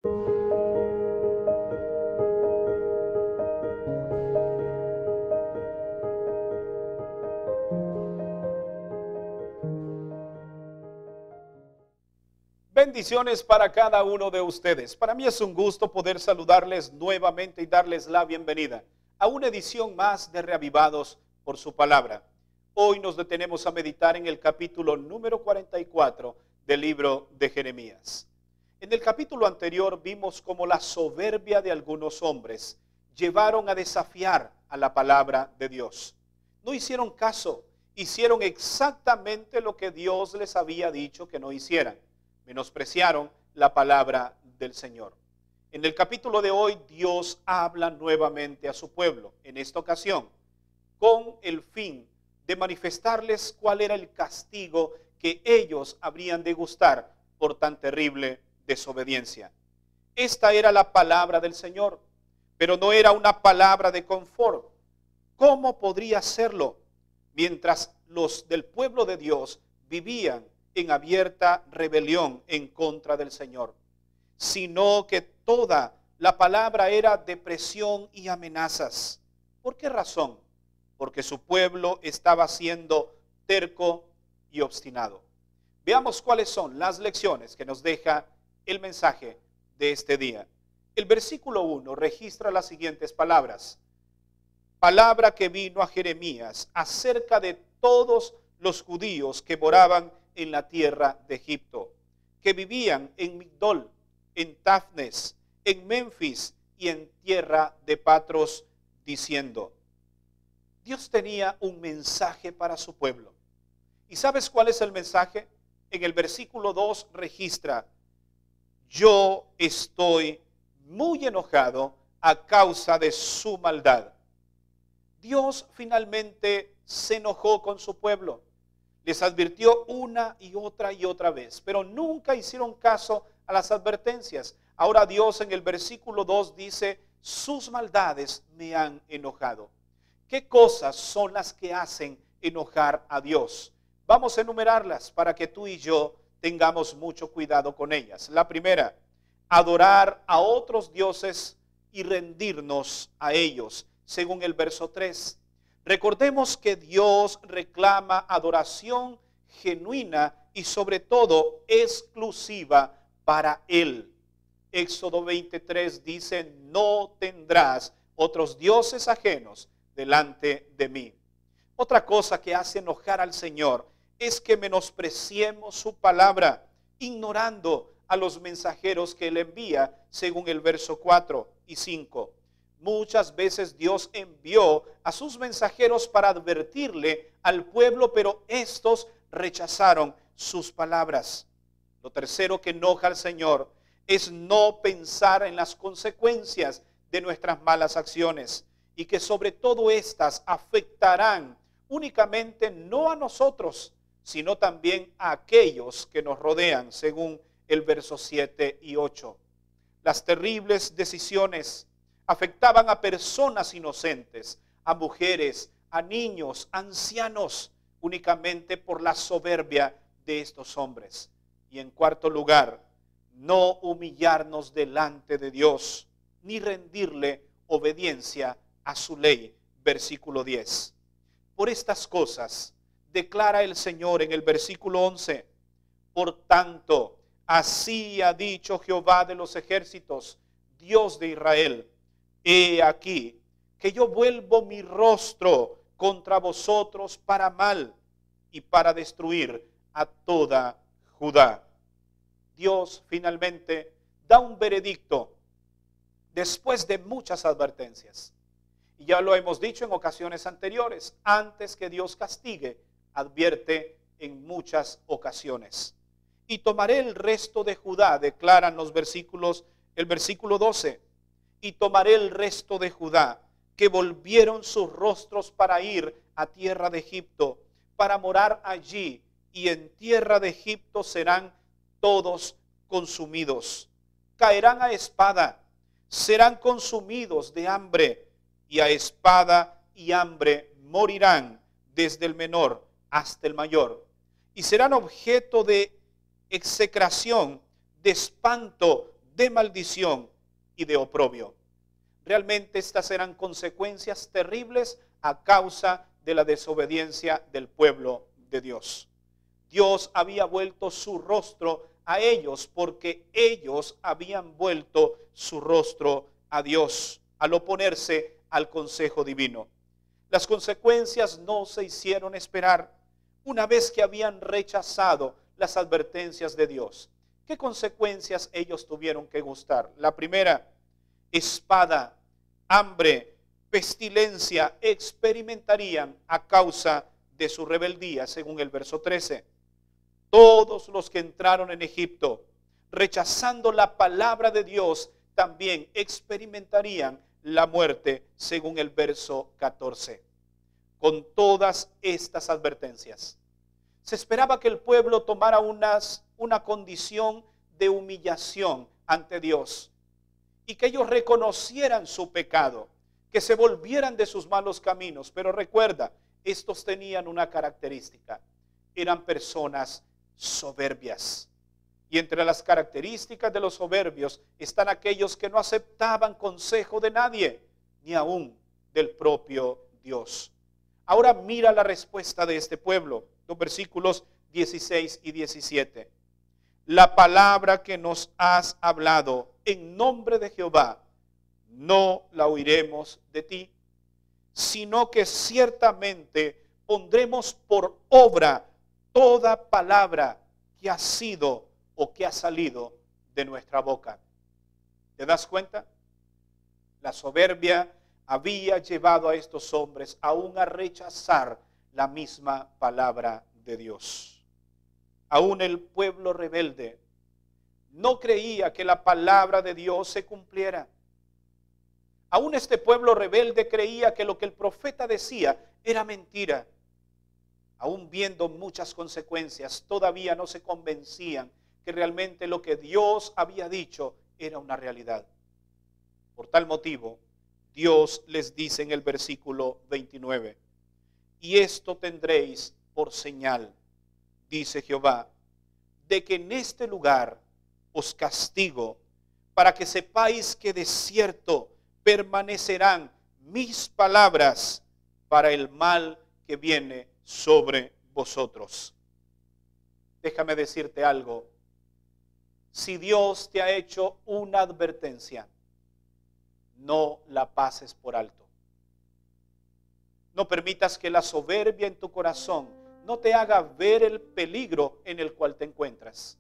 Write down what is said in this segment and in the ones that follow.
Bendiciones para cada uno de ustedes. Para mí es un gusto poder saludarles nuevamente y darles la bienvenida a una edición más de Reavivados por su palabra. Hoy nos detenemos a meditar en el capítulo número 44 del libro de Jeremías. En el capítulo anterior vimos cómo la soberbia de algunos hombres llevaron a desafiar a la palabra de Dios. No hicieron caso, hicieron exactamente lo que Dios les había dicho que no hicieran. Menospreciaron la palabra del Señor. En el capítulo de hoy, Dios habla nuevamente a su pueblo, en esta ocasión, con el fin de manifestarles cuál era el castigo que ellos habrían de gustar por tan terrible desobediencia. Esta era la palabra del Señor, pero no era una palabra de confort. ¿Cómo podría serlo mientras los del pueblo de Dios vivían en abierta rebelión en contra del Señor? Sino que toda la palabra era depresión y amenazas. ¿Por qué razón? Porque su pueblo estaba siendo terco y obstinado. Veamos cuáles son las lecciones que nos deja el mensaje de este día. El versículo 1 registra las siguientes palabras. Palabra que vino a Jeremías acerca de todos los judíos que moraban en la tierra de Egipto, que vivían en Migdol, en Tafnes, en Memphis y en tierra de Patros, diciendo: Dios tenía un mensaje para su pueblo. ¿Y sabes cuál es el mensaje? En el versículo 2 registra: yo estoy muy enojado a causa de su maldad. Dios finalmente se enojó con su pueblo. Les advirtió una y otra vez, pero nunca hicieron caso a las advertencias. Ahora Dios en el versículo 2 dice: sus maldades me han enojado. ¿Qué cosas son las que hacen enojar a Dios? Vamos a enumerarlas para que tú y yo tengamos mucho cuidado con ellas. La primera, adorar a otros dioses y rendirnos a ellos, según el verso 3. Recordemos que Dios reclama adoración genuina y sobre todo exclusiva para Él. Éxodo 23 dice: no tendrás otros dioses ajenos delante de mí. Otra cosa que hace enojar al Señor es que menospreciemos su palabra, ignorando a los mensajeros que Él envía, según el verso 4 y 5. Muchas veces Dios envió a sus mensajeros para advertirle al pueblo, pero estos rechazaron sus palabras. Lo tercero que enoja al Señor es no pensar en las consecuencias de nuestras malas acciones, y que sobre todo estas afectarán únicamente no a nosotros, sino también a aquellos que nos rodean, según el verso 7 y 8. Las terribles decisiones afectaban a personas inocentes, a mujeres, a niños, ancianos, únicamente por la soberbia de estos hombres. Y en cuarto lugar, no humillarnos delante de Dios, ni rendirle obediencia a su ley, versículo 10. Por estas cosas, declara el Señor en el versículo 11, por tanto, así ha dicho Jehová de los ejércitos, Dios de Israel: he aquí que yo vuelvo mi rostro contra vosotros para mal y para destruir a toda Judá. Dios finalmente da un veredicto después de muchas advertencias. Y ya lo hemos dicho en ocasiones anteriores, antes que Dios castigue, advierte en muchas ocasiones. Y tomaré el resto de Judá, declaran los versículos, el versículo 12. Y tomaré el resto de Judá, que volvieron sus rostros para ir a tierra de Egipto, para morar allí, y en tierra de Egipto serán todos consumidos. Caerán a espada, serán consumidos de hambre, y a espada y hambre morirán desde el menor hasta el mayor. Y serán objeto de execración, de espanto, de maldición y de oprobio. Realmente estas eran consecuencias terribles a causa de la desobediencia del pueblo de Dios. Dios había vuelto su rostro a ellos porque ellos habían vuelto su rostro a Dios al oponerse al consejo divino. Las consecuencias no se hicieron esperar una vez que habían rechazado las advertencias de Dios. ¿Qué consecuencias ellos tuvieron que gustar? La primera, espada, hambre, pestilencia experimentarían a causa de su rebeldía, según el verso 13. Todos los que entraron en Egipto, rechazando la palabra de Dios, también experimentarían la muerte, según el verso 14. Con todas estas advertencias, se esperaba que el pueblo tomara una condición de humillación ante Dios y que ellos reconocieran su pecado, que se volvieran de sus malos caminos. Pero recuerda, estos tenían una característica: eran personas soberbias. Y entre las características de los soberbios están aquellos que no aceptaban consejo de nadie, ni aún del propio Dios. Ahora mira la respuesta de este pueblo, los versículos 16 y 17. La palabra que nos has hablado en nombre de Jehová, no la oiremos de ti, sino que ciertamente pondremos por obra toda palabra que ha sido o que ha salido de nuestra boca. ¿Te das cuenta? La soberbia había llevado a estos hombres aún a rechazar la misma palabra de Dios. Aún el pueblo rebelde no creía que la palabra de Dios se cumpliera. Aún este pueblo rebelde creía que lo que el profeta decía era mentira. Aún viendo muchas consecuencias, todavía no se convencían que realmente lo que Dios había dicho era una realidad. Por tal motivo, Dios les dice en el versículo 29, y esto tendréis por señal, dice Jehová, de que en este lugar os castigo, para que sepáis que de cierto permanecerán mis palabras para el mal que viene sobre vosotros. Déjame decirte algo. Si Dios te ha hecho una advertencia, no la pases por alto. No permitas que la soberbia en tu corazón no te haga ver el peligro en el cual te encuentras.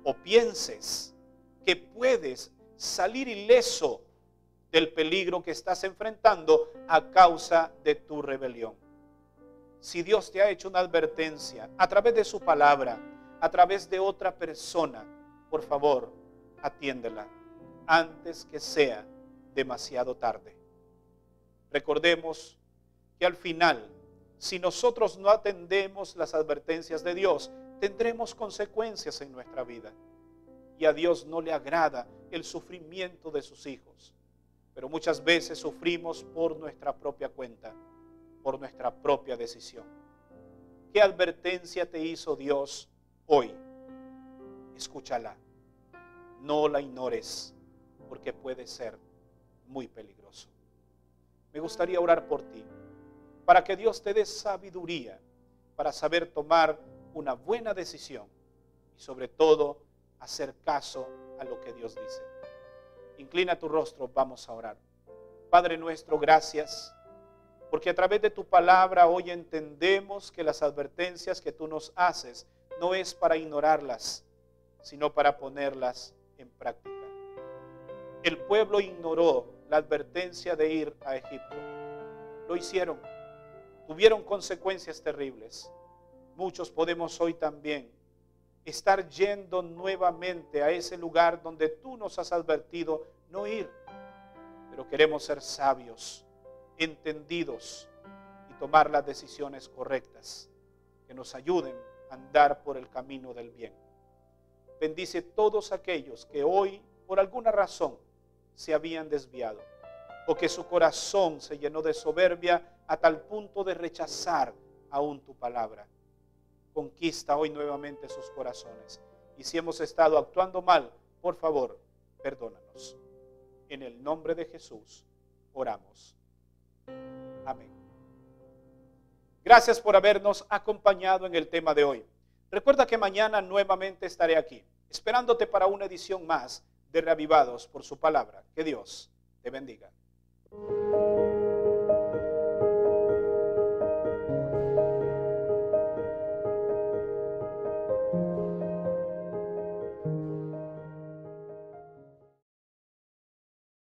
O pienses que puedes salir ileso del peligro que estás enfrentando a causa de tu rebelión. Si Dios te ha hecho una advertencia a través de su palabra, a través de otra persona, por favor, atiéndela antes que sea demasiado tarde. Recordemos que al final, si nosotros no atendemos las advertencias de Dios, tendremos consecuencias en nuestra vida. Y a Dios no le agrada el sufrimiento de sus hijos. Pero muchas veces sufrimos por nuestra propia cuenta, por nuestra propia decisión. ¿Qué advertencia te hizo Dios hoy? Escúchala. No la ignores, porque puede ser muy peligroso. Me gustaría orar por ti, para que Dios te dé sabiduría, para saber tomar una buena decisión y sobre todo hacer caso a lo que Dios dice. Inclina tu rostro, vamos a orar. Padre nuestro, gracias, porque a través de tu palabra hoy entendemos que las advertencias que tú nos haces no es para ignorarlas, sino para ponerlas en práctica. El pueblo ignoró la advertencia de ir a Egipto. Lo hicieron. Tuvieron consecuencias terribles. Muchos podemos hoy también estar yendo nuevamente a ese lugar donde tú nos has advertido no ir. Pero queremos ser sabios, entendidos y tomar las decisiones correctas que nos ayuden a andar por el camino del bien. Bendice todos aquellos que hoy, por alguna razón, se habían desviado o que su corazón se llenó de soberbia a tal punto de rechazar aún tu palabra. Conquista hoy nuevamente sus corazones. Y si hemos estado actuando mal, por favor, perdónanos. En el nombre de Jesús oramos. Amén. Gracias por habernos acompañado en el tema de hoy. Recuerda que mañana nuevamente estaré aquí, esperándote para una edición más de Reavivados por su palabra. Que Dios te bendiga.